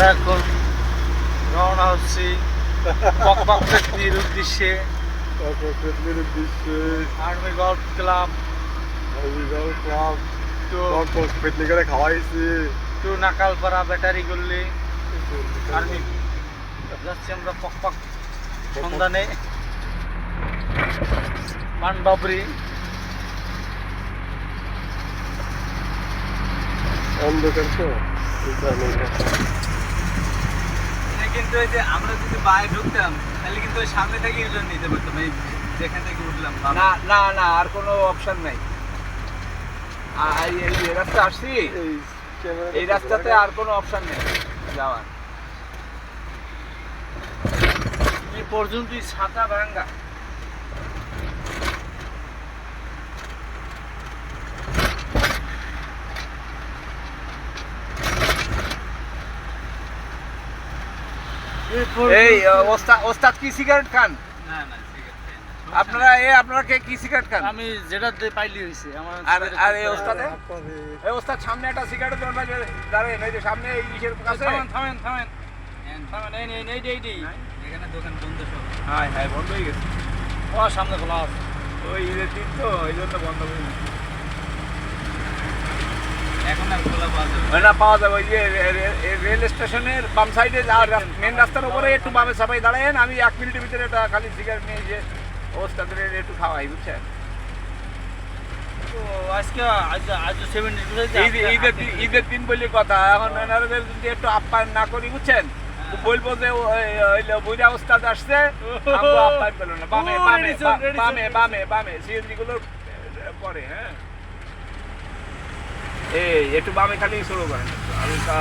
আমরা এখন রওনা হচ্ছি বকবক ফেতনির উদ্দেশ্যে। Army golf club to Nakhalpara battery গল্লি আর্মি যাচ্ছি আমরা পকপক সন্ধানে মানবাবরি। অন্ধকার তো কিন্তু এই যে আমরা যদি বাইরে ঢুকতাম তাহলে কিন্তু ওই সামনে থেকে ইউটার্ন নিতে পারতাম, এই যেখান থেকে উঠলাম। না না না, আর কোনো অপশন নাই। এই রাস্তা আসছি, এই রাস্তাতে আর কোনো অপশন নেই যাওয়ার। এই পর্যন্তই ছাতা ভাঙ্গা। এই ওস্তাদ কি সিগারেট খান? না না, ঠিক আছে। আপনারা কে কি সিগারেট খান? আমি যেটাতে পাইলি হয়েছে আমার। আর এই ওস্তাদ সামনে একটা সিগারেট দাঁড়ান, এই যে সামনে এই ইসের কাছে। থামেন এখানে দোকান বন্ধ সব। হ্যাঁ হ্যাঁ, বন্ধ হয়ে গেছে। ও সামনে খোলা আছে। ওই ঈদের দিন তো এই জন্য বন্ধ হয়ে গেছে। এখন আর খোলা পাওয়া যাবে না। না, পাওয়া যাবে। ওই যে রেল স্টেশনের বাম সাইডে মেন রাস্তার উপরে একটু বামে সাপাই দাঁড়ায়েন, আমি 1 মিনিটের ভিতরে একটা খালি সিগারেট নিয়ে যে ওস্তাদের একটু খাওয়াই, বুঝছেন? তো আজকে আজ 70 ঈদের দিন বলে কথা। এখন এনাদের যদি একটু আপ্যায়ন না করি, বুঝছেন, তো বলবো যে বুঝা ওস্তাদ আসছে, আমরা আপ্যায়ন পেল না। বামে বামে বামে বামে বামে সিএনজি গুলোর পরে। হ্যাঁ, এই একটু বামে খালি শুরু করেন। হালকা